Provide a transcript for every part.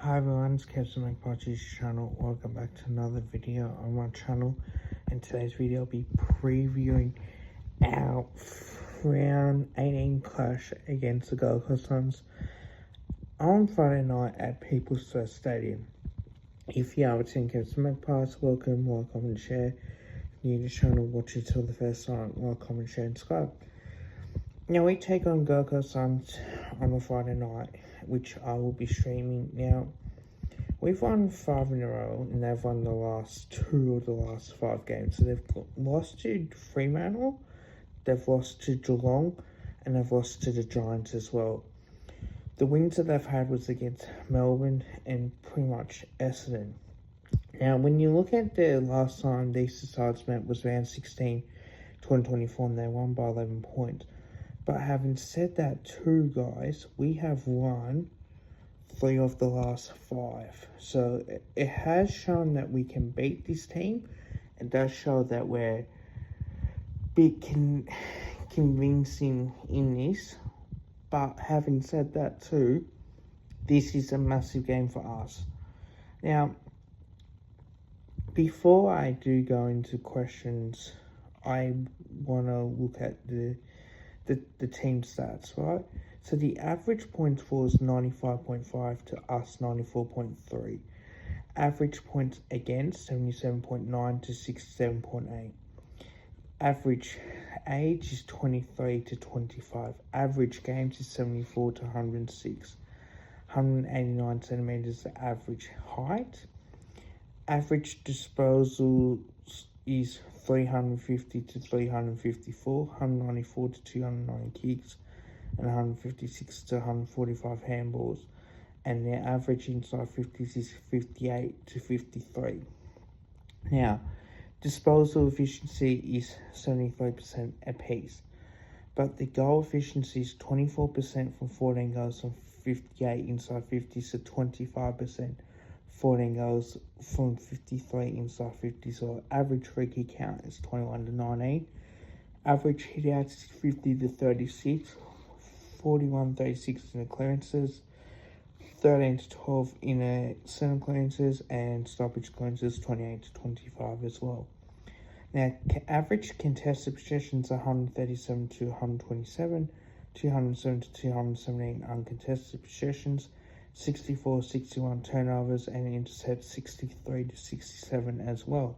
Hi everyone, it's Captain McParty's channel. Welcome back to another video on my channel. In today's video, I'll be previewing our round 18 clash against the Gold Coast Suns on Friday night at People's First Stadium. If you are watching Captain McParty, welcome, like, comment, share. If you're new to the channel, watch it till the first time, like, comment, share, and subscribe. Now we take on Gold Coast Suns on a Friday night, which I will be streaming. Now, we've won 5 in a row, and they've won the last 2 of the last 5 games. So they've lost to Fremantle, they've lost to Geelong, and they've lost to the Giants as well. The wins that they've had was against Melbourne and pretty much Essendon. Now, when you look at the last time these two sides met was round 16, 2024, and they won by 11 points. But having said that too, guys, we have won 3 of the last 5. So it has shown that we can beat this team. It does show that we're big convincing in this. But having said that too, this is a massive game for us. Now, before I do go into questions, I want to look at the team stats, right? So the average points for is 95.5 to us 94.3. Average points against 77.9 to 67.8. Average age is 23 to 25. Average games is 74 to 106. 189 centimeters the average height. Average disposals is 350 to 354, 194 to 209 kicks, and 156 to 145 handballs. And their average inside 50s is 58 to 53. Now, disposal efficiency is 73% apiece, but the goal efficiency is 24% from 14 goals from 58 inside 50s to 25%. 14 goals from 53 inside 50, so average free kick count is 21 to 19. Average hitouts is 50 to 36, 41 36 in the clearances, 13 to 12 in the centre clearances, and stoppage clearances 28 to 25 as well. Now, average contested possessions are 137 to 127, 207 to 217 uncontested possessions, 64, 61 turnovers, and intercept 63 to 67 as well.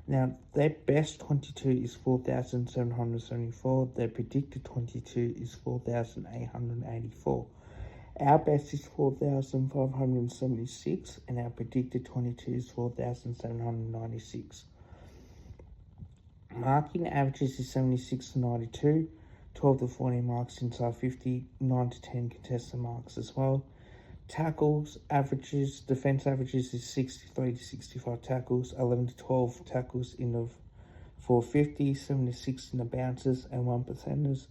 Now, their best 22 is 4,774. Their predicted 22 is 4,884. Our best is 4,576, and our predicted 22 is 4,796. Marking averages is 76 to 92, 12 to 14 marks inside 50, 9 to 10 contested marks as well. Tackles averages, defense averages is 63 to 65 tackles, 11 to 12 tackles in the 450, 76 in the bounces, and 1%ers,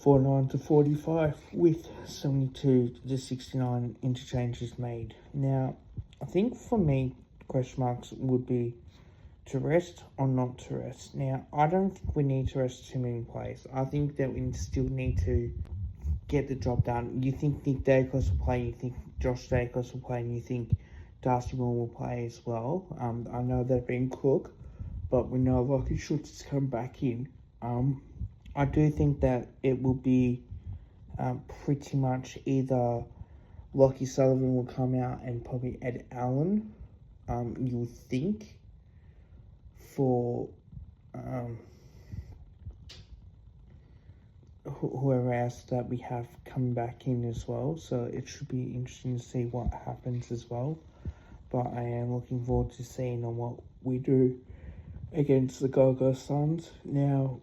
49 to 45 with 72 to 69 interchanges made. Now, I think for me, question marks would be to rest or not to rest. Now, I don't think we need to rest too many players. I think that we still need to get the job done. You think Nick Daicos will play, you think Josh Daicos will play, and you think Darcy Moore will play as well. I know they've been cooked, but we know Lachie Schultz has come back in. I do think that it will be pretty much either Lachie Sullivan will come out and probably Ed Allen, you would think, for whoever else that we have coming back in as well. So it should be interesting to see what happens as well. But I am looking forward to seeing on what we do against the Gold Coast Suns. Now,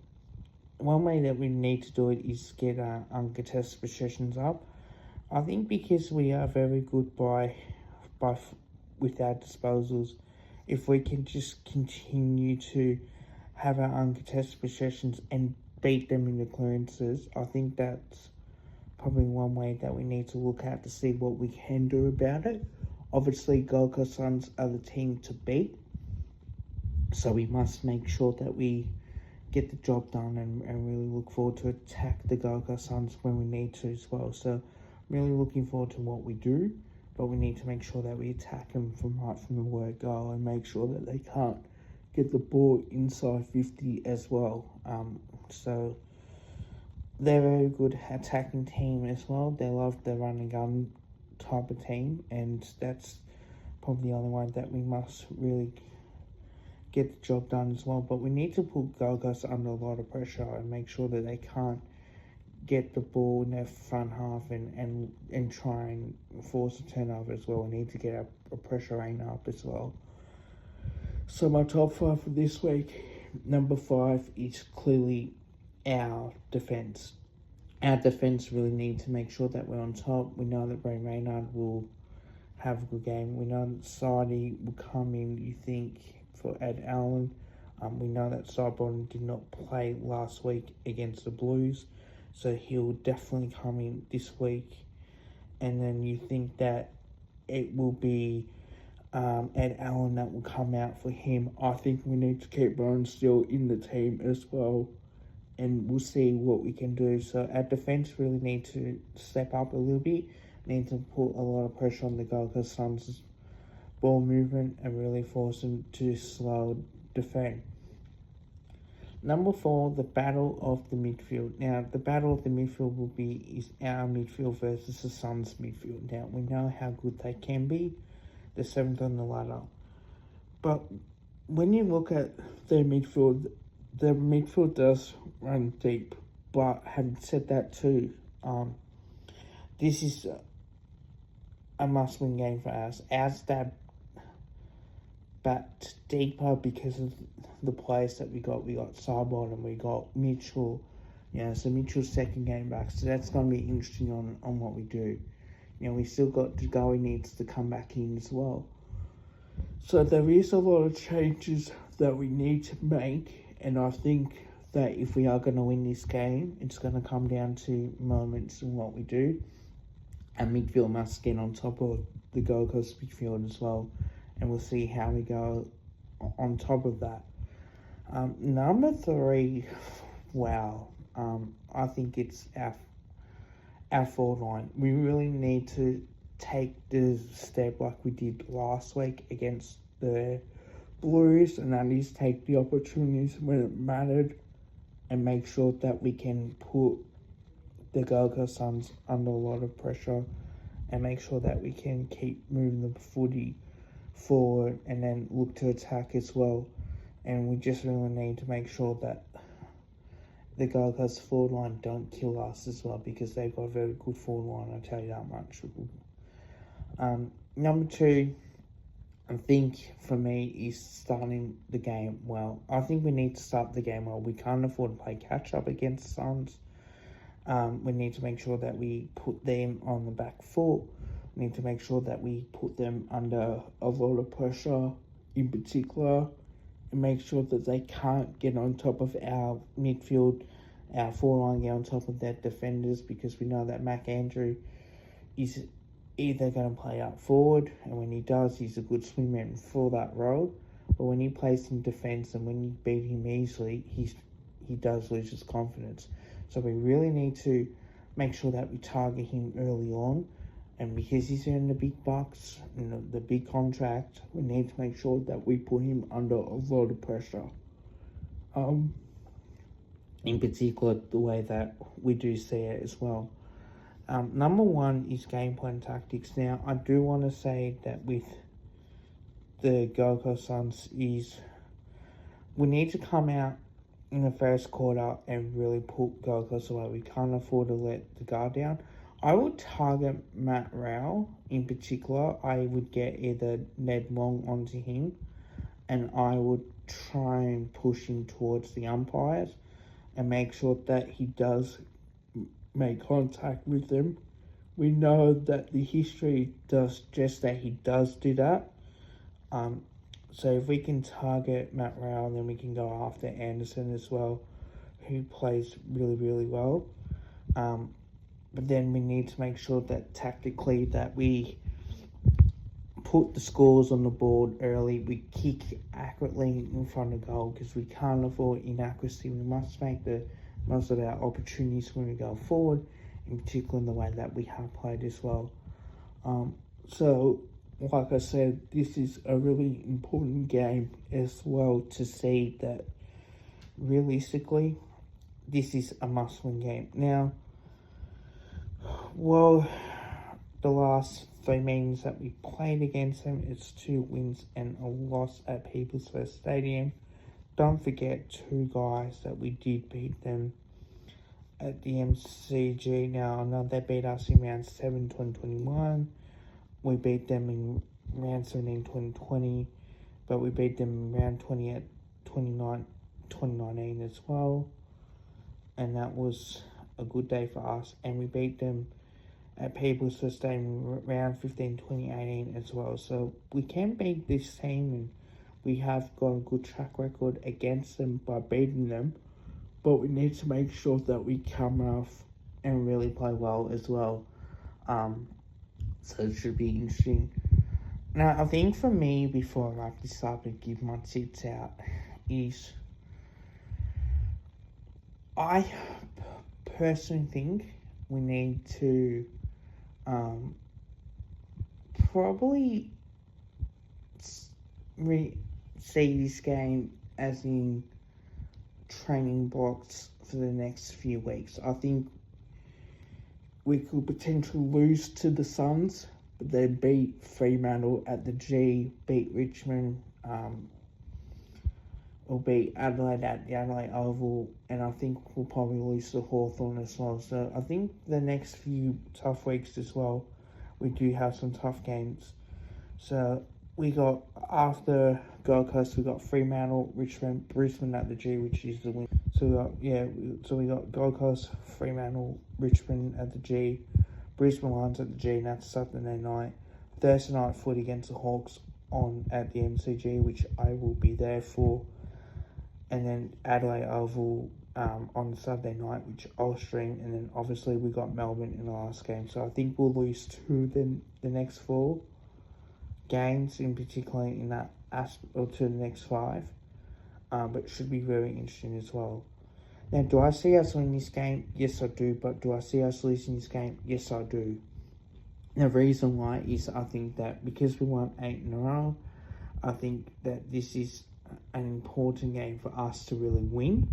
one way that we need to do it is get our uncontested possessions up. I think because we are very good with our disposals, if we can just continue to have our uncontested possessions and beat them in the clearances, I think that's probably one way that we need to look at to see what we can do about it. Obviously, Gold Coast Suns are the team to beat, so we must make sure that we get the job done and really look forward to attack the Gold Coast Suns when we need to as well. So, really looking forward to what we do. but we need to make sure that we attack them from right from the word go and make sure that they can't get the ball inside 50 as well. So they're a very good attacking team as well. They love the run and gun type of team, and that's probably the only way that we must really get the job done as well. But we need to put Gold Coast under a lot of pressure and make sure that they can't get the ball in their front half and try and force a turnover as well. We need to get a pressure rate up as well. So my top 5 for this week, number 5 is clearly our defence. Our defence really need to make sure that we're on top. We know that Ray Maynard will have a good game. We know that Sadie will come in, you think, for Ed Allen. We know that Sidebottom did not play last week against the Blues, so he'll definitely come in this week. And then you think that it will be Ed Allen that will come out for him. I think we need to keep Ron Steele in the team as well, and we'll see what we can do. So our defence really need to step up a little bit, need to put a lot of pressure on the Gold Coast Suns' ball movement and really force them to slow defend. Number 4, the battle of the midfield. Now, the battle of the midfield is our midfield versus the Suns' midfield. Now, we know how good they can be. They're 7th on the ladder. But when you look at their midfield does run deep. But having said that too, this is a must-win game for us. Ours that bat deeper because of the players that we got. We got Sidebottom, we got Mitchell. So Mitchell's second game back. So that's going to be interesting on what we do. We still got DeGoey needs to come back in as well. So there is a lot of changes that we need to make, and I think that if we are going to win this game, it's going to come down to moments in what we do. And midfield must get on top of the Gold Coast midfield as well, and we'll see how we go on top of that. Number 3, wow, I think it's our forward line. We really need to take the step like we did last week against the Blues, and that is take the opportunities when it mattered and make sure that we can put the Gold Coast Suns under a lot of pressure and make sure that we can keep moving the footy forward and then look to attack as well. And we just really need to make sure that the Gold Coast forward line don't kill us as well, because they've got a very good forward line, I'll tell you that much. Number 2, I think for me, is starting the game well. I think we need to start the game well. We can't afford to play catch up against the Suns. We need to make sure that we put them on the back foot. We need to make sure that we put them under a lot of pressure in particular, and make sure that they can't get on top of our midfield, our forward line, get on top of their defenders, because we know that Mac Andrew is either going to play up forward, and when he does, he's a good swingman for that role. But when he plays in defence and when you beat him easily, he does lose his confidence. So we really need to make sure that we target him early on, and because he's earning the big bucks and the big contract, we need to make sure that we put him under a lot of pressure. In particular, the way that we do see it as well. Number 1 is game plan tactics. Now, I do want to say that with the Gold Coast Suns is we need to come out in the first quarter and really put Gold Coast away. We can't afford to let the guard down. I would target Matt Rowell in particular. I would get either Ned Long onto him, and I would try and push him towards the umpires and make sure that he does make contact with them. We know that the history does suggest that he does do that. So if we can target Matt Rowell, then we can go after Anderson as well, who plays really, really well. But then we need to make sure that tactically that we put the scores on the board early. We kick accurately in front of goal, because we can't afford inaccuracy. We must make the most of our opportunities when we go forward, in particular in the way that we have played as well. So, like I said, this is a really important game as well to see that realistically, this is a must-win game. Now, well, the last 3 meetings that we played against them, it's 2 wins and a loss at People's First Stadium. Don't forget 2 guys that we did beat them at the MCG. Now, I know they beat us in round 7, 2021. We beat them in round 17, 2020. But we beat them in round 28, 2019 as well. And that was a good day for us. And we beat them at People's First Stadium round 15, 2018 as well. So we can beat this team, and we have got a good track record against them by beating them. But we need to make sure that we come off and really play well as well. So it should be interesting. Now, I think for me, before I actually start to give my tips out, is I personally think we need to probably see this game as in training blocks for the next few weeks. I think we could potentially lose to the Suns, but then beat Fremantle at the G, beat Richmond, or beat Adelaide at the Adelaide Oval, and I think we'll probably lose to Hawthorn as well. So I think the next few tough weeks as well, we do have some tough games. So we got, after Gold Coast, we got Fremantle, Richmond, Brisbane at the G, which is the win. So we got Gold Coast, Fremantle, Richmond at the G, Brisbane Lions at the G, and that's Saturday night. Thursday night footy against the Hawks at the MCG, which I will be there for. And then Adelaide Oval on Saturday night, which I'll stream. And then obviously we got Melbourne in the last game. So I think we'll lose to the next 4 games, in particular in that aspect, or to the next 5. But it should be very interesting as well. Now, do I see us winning this game? Yes, I do. But do I see us losing this game? Yes, I do. The reason why is I think that because we won 8 in a row, I think that this is an important game for us to really win.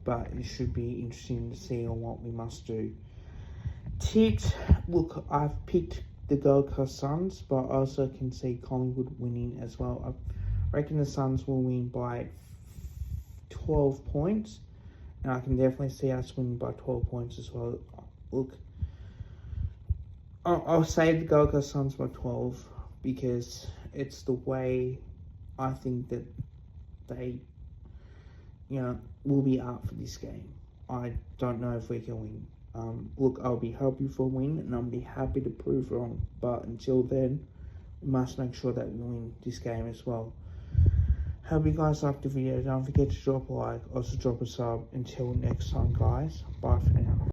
But it should be interesting to see on what we must do. Tips, look, I've picked the Gold Coast Suns, but I also can see Collingwood winning as well. I reckon the Suns will win by 12 points. And I can definitely see us winning by 12 points as well. Look, I'll say the Gold Coast Suns by 12 because it's the way I think that they, will be up for this game. I don't know if we can win. Look, I'll be happy for a win, and I'll be happy to prove wrong. But until then, we must make sure that we win this game as well. Hope you guys liked the video. Don't forget to drop a like, also drop a sub. Until next time, guys. Bye for now.